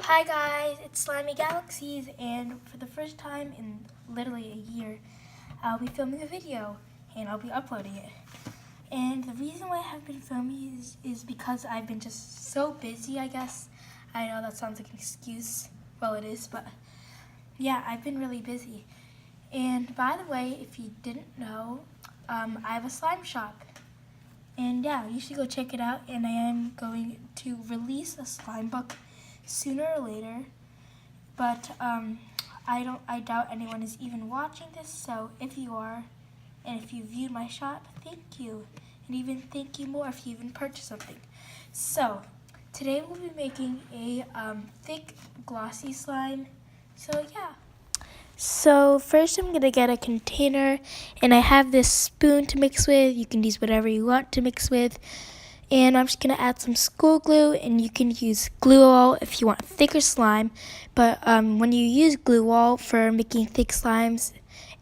Hi guys, it's Slimey Galaxies, and for the first time in literally a year, I'll be filming a video, and I'll be uploading it. And the reason why I have been filming is because I've been just so busy, I guess. I know that sounds like an excuse. Well, it is, but yeah, I've been really busy. And by the way, if you didn't know, I have a slime shop. And yeah, you should go check it out, and I am going to release a slime book sooner or later, but I doubt anyone is even watching this, so if you are, and if you viewed my shop, thank you, and even thank you more if you even purchased something. So, today we'll be making a thick, glossy slime, so yeah. So first I'm gonna get a container, and I have this spoon to mix with. You can use whatever you want to mix with. And I'm just going to add some school glue, and you can use glue wall if you want thicker slime. But when you use glue wall for making thick slimes,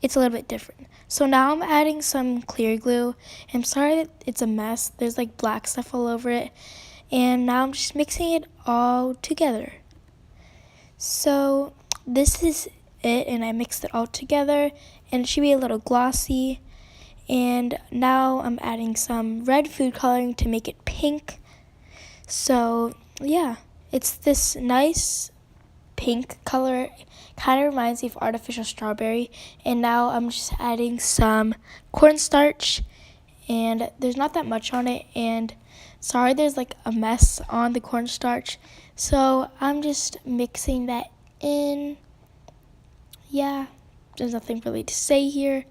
it's a little bit different. So now I'm adding some clear glue. I'm sorry that it's a mess. There's like black stuff all over it. And now I'm just mixing it all together. So this is it, and I mixed it all together, and it should be a little glossy. And now I'm adding some red food coloring to make it pink. So yeah, it's this nice pink color. Kind of reminds me of artificial strawberry. And now I'm just adding some cornstarch, and there's not that much on it, and sorry there's like a mess on the cornstarch. So I'm just mixing that in. Yeah, there's nothing really to say here.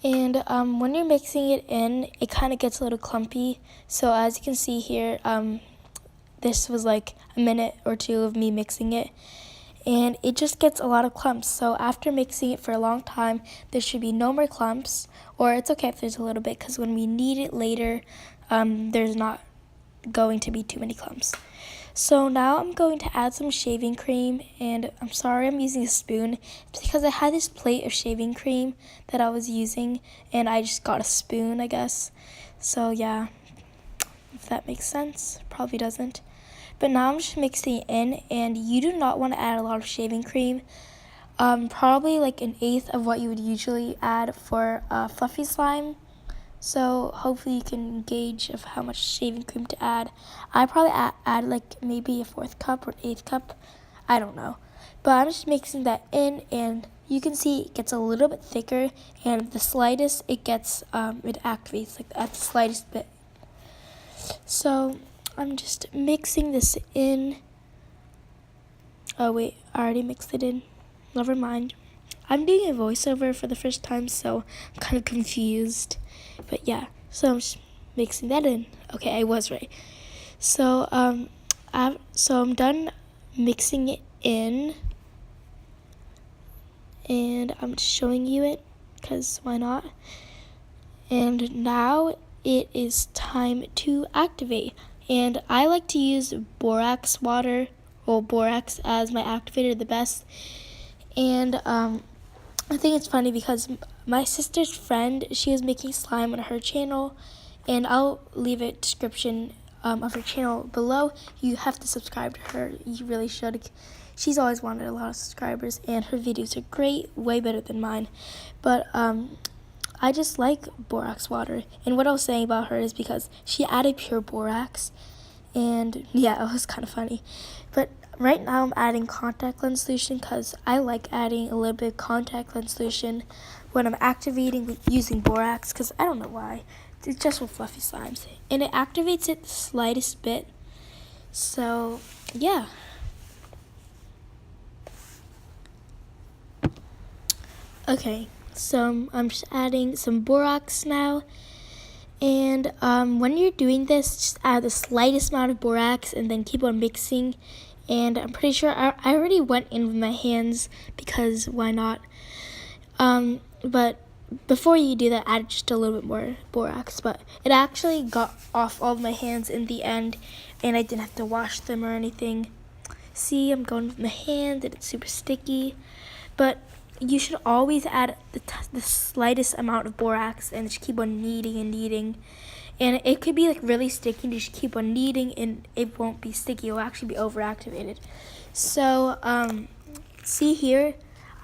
And when you're mixing it in, it kind of gets a little clumpy. So as you can see here, this was like a minute or two of me mixing it. And it just gets a lot of clumps. So after mixing it for a long time, there should be no more clumps. Or it's okay if there's a little bit, because when we need it later, there's not going to be too many clumps. So now I'm going to add some shaving cream, and I'm sorry I'm using a spoon. It's because I had this plate of shaving cream that I was using, and I just got a spoon, I guess. So yeah, if that makes sense, probably doesn't. But now I'm just mixing it in, and you do not want to add a lot of shaving cream. Probably like 1/8 of what you would usually add for fluffy slime. So hopefully you can gauge of how much shaving cream to add. I probably add like maybe a 1/4 cup or 1/8 cup. I don't know. But I'm just mixing that in, and you can see it gets a little bit thicker, and the slightest it gets, it activates like at the slightest bit. So I'm just mixing this in. Oh wait, I already mixed it in. Never mind. I'm doing a voiceover for the first time, so I'm kind of confused. But yeah, so I'm just mixing that in. Okay, I was right. So I'm done mixing it in, and I'm just showing you it, because why not? And now it is time to activate. And I like to use borax water, or borax as my activator the best. And I think it's funny because my sister's friend, she was making slime on her channel, and I'll leave a description of her channel below. You have to subscribe to her. You really should. She's always wanted a lot of subscribers, and her videos are great, way better than mine. But I just like borax water. And what I was saying about her is because she added pure borax, and yeah, it was kind of funny. But right now I'm adding contact lens solution, because I like adding a little bit of contact lens solution when I'm activating with using borax, because I don't know why. It's just with fluffy slimes, and it activates it the slightest bit. So yeah. Okay, so I'm just adding some borax now. And when you're doing this, just add the slightest amount of borax and then keep on mixing. And I'm pretty sure I already went in with my hands, because why not? But before you do that, add just a little bit more borax. But it actually got off all of my hands in the end, and I didn't have to wash them or anything. See, I'm going with my hand, and it's super sticky. But you should always add the slightest amount of borax and just keep on kneading and kneading. And it could be like really sticky. You just keep on kneading and it won't be sticky. It will actually be overactivated. So see here,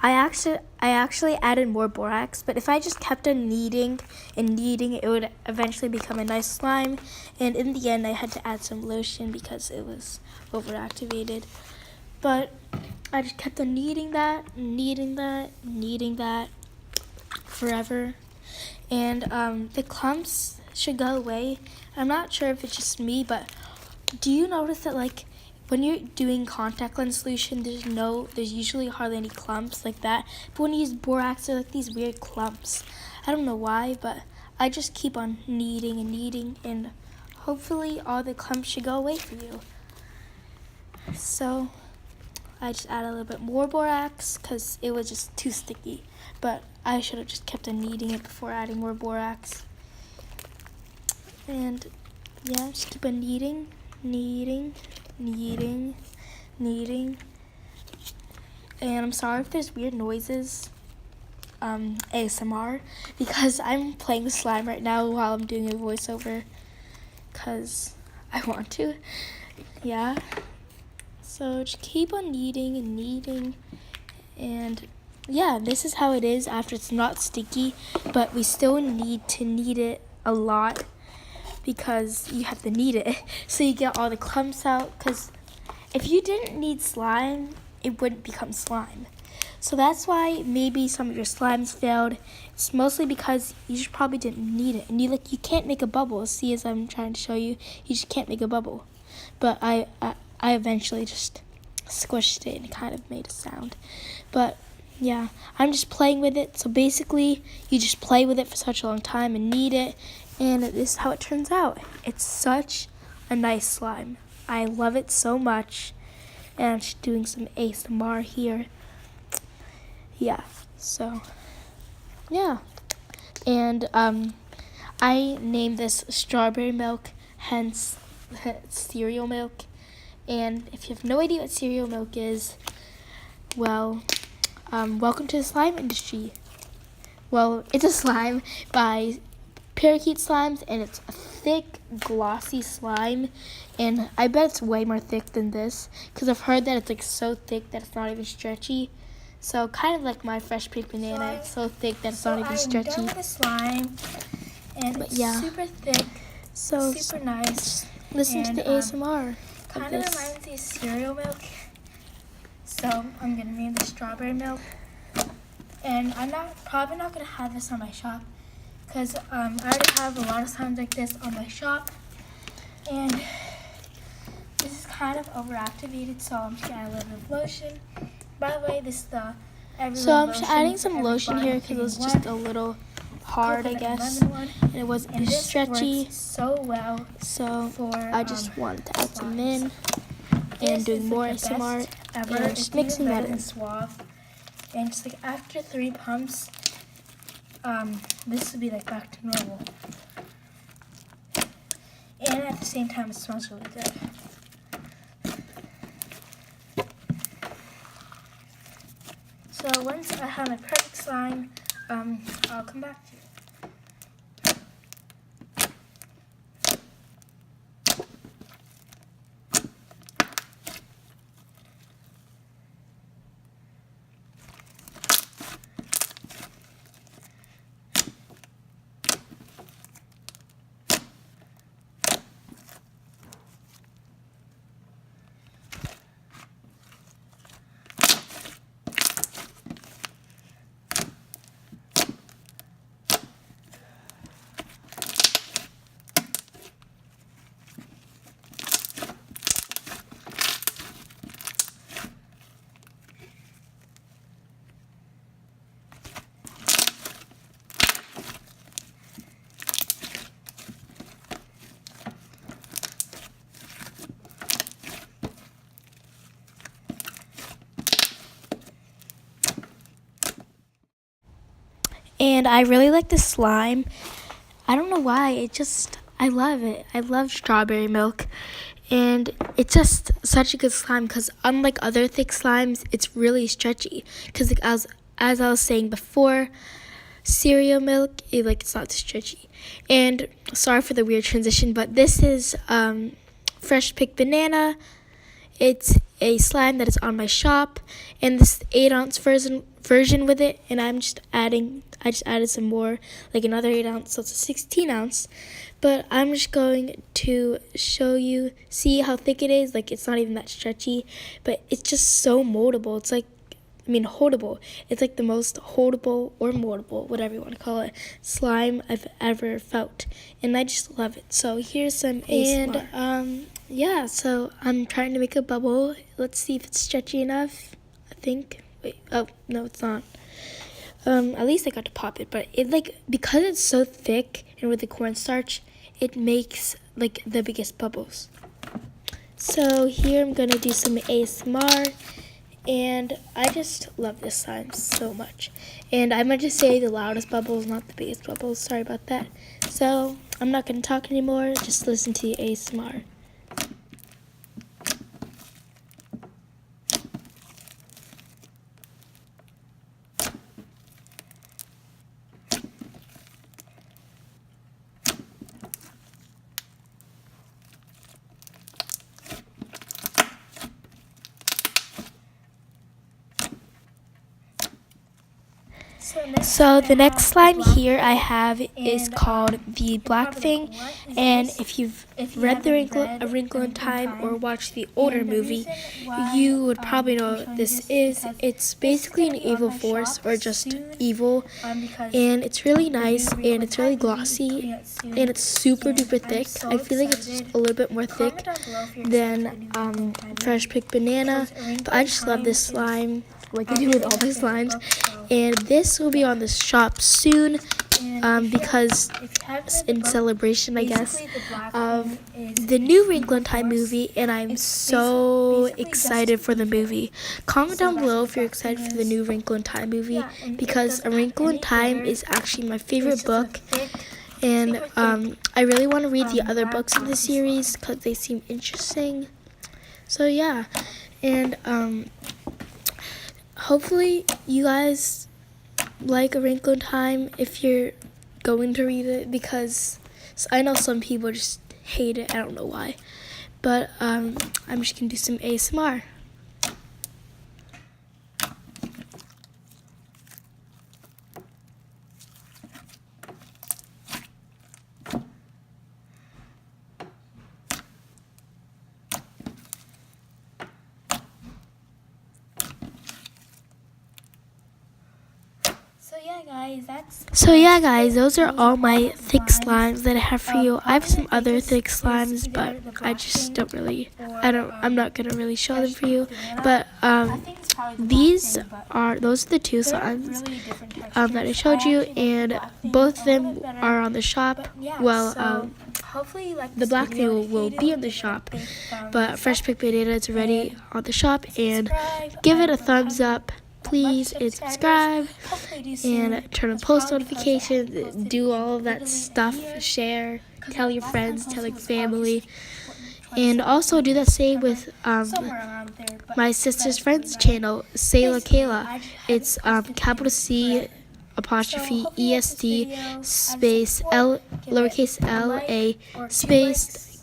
I actually added more borax, but if I just kept on kneading and kneading, it would eventually become a nice slime. And in the end, I had to add some lotion because it was overactivated. But I just kept on kneading that forever. And the clumps should go away. I'm not sure if it's just me, but do you notice that like when you're doing contact lens solution, there's usually hardly any clumps like that. But when you use borax, there are like these weird clumps. I don't know why, but I just keep on kneading and kneading, and hopefully all the clumps should go away for you. So I just add a little bit more borax because it was just too sticky. But I should have just kept on kneading it before adding more borax. And yeah, just keep on kneading. And I'm sorry if there's weird noises, ASMR, because I'm playing with slime right now while I'm doing a voiceover, because I want to, yeah. So just keep on kneading, and yeah, this is how it is after it's not sticky, but we still need to knead it a lot, because you have to knead it so you get all the clumps out, because if you didn't knead slime, it wouldn't become slime. So that's why maybe some of your slimes failed. It's mostly because you just probably didn't knead it, and you can't make a bubble. See, as I'm trying to show you, you just can't make a bubble. But I eventually just squished it and it kind of made a sound. But yeah, I'm just playing with it. So basically, you just play with it for such a long time and knead it, and this is how it turns out. It's such a nice slime. I love it so much. And I'm just doing some ASMR here. Yeah, so yeah. And I named this strawberry milk, hence cereal milk. And if you have no idea what cereal milk is, well, welcome to the slime industry. Well, it's a slime by Parakeet Slimes, and it's a thick, glossy slime, and I bet it's way more thick than this, because I've heard that it's like so thick that it's not even stretchy. So kind of like my fresh baked banana, it's so thick that it's not even stretchy. I'm done with the slime, and it's super thick, so super nice. Listen to the ASMR. Kind of reminds me of cereal milk. So I'm gonna name this strawberry milk, and I'm probably not gonna have this on my shop, because I already have a lot of slimes like this on my shop, and this is kind of overactivated, so I'm just gonna add a little bit of lotion. By the way, this is the So I'm just adding some lotion here because it was just a little hard, I guess, and it wasn't stretchy. So well. So I just wanted to add some in and doing more ASMR and just mixing that in. Suave. And just like after 3 pumps, this will be like back to normal. And at the same time, it smells really good. So once I have my perfect slime, I'll come back to you. And I really like the slime. I don't know why, I love it. I love strawberry milk. And it's just such a good slime because unlike other thick slimes, it's really stretchy. Because as I was saying before, cereal milk, it's not stretchy. And sorry for the weird transition, but this is fresh picked banana. It's a slime that is on my shop, and this 8-ounce version with it, and I just added some more, like another 8-ounce, so it's a 16-ounce. But I'm just going to show you, see how thick it is. Like, it's not even that stretchy, but it's just so moldable. It's like, holdable. It's like the most holdable or moldable, whatever you want to call it, slime I've ever felt, and I just love it. So here's some ASMR. And yeah, so I'm trying to make a bubble. Let's see if it's stretchy enough. I think. Wait. Oh no, it's not. At least I got to pop it, but because it's so thick and with the cornstarch, it makes like the biggest bubbles. So here I'm gonna do some ASMR. And I just love this slime so much. And I meant to say the loudest bubbles, not the biggest bubbles. Sorry about that. So I'm not going to talk anymore. Just listen to the ASMR. So the next slime here I have is called the black thing, and if you've read A Wrinkle in Time or watched the older movie, you would probably know what this is. It's basically an evil force, or just evil, and it's really nice, and it's really glossy, and it's super duper thick. I feel like it's just a little bit more thick than fresh picked banana, but I just love this slime, like I do with all my slimes. And this will be on the shop soon, because in celebration, I guess, of the new Wrinkle in Time movie, and I'm so excited for the movie. Comment down below if you're excited for the new Wrinkle in Time movie, because A Wrinkle in Time is actually my favorite book, and I really want to read the other books in the series because they seem interesting. So yeah, and hopefully you guys like A Wrinkle in Time if you're going to read it, because I know some people just hate it. I don't know why. But I'm just going to do some ASMR. So yeah guys, those are all my thick slimes that I have for you. I have some other thick slimes, but I just don't really, I'm not gonna really show them for you. But those are the two slimes that I showed you, and both of them are on the shop. Well, the black thing will be in the shop, but fresh picked banana is already on the shop. And give it a thumbs up, please, and subscribe, and turn on post notifications, do all of that stuff, share, tell your friends, tell your family, and also do the same with my sister's friends channel, Sayla Kayla. It's capital C apostrophe EST space L lowercase LA space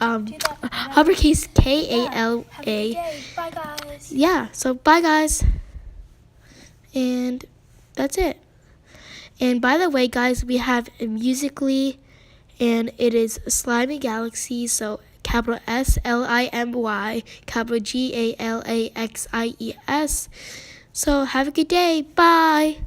uppercase KALA. Yeah, so bye guys. And that's it. And by the way, guys, we have a Musically, and it is Slimey Galaxies, so capital SLIMY, capital GALAXIES. So have a good day. Bye.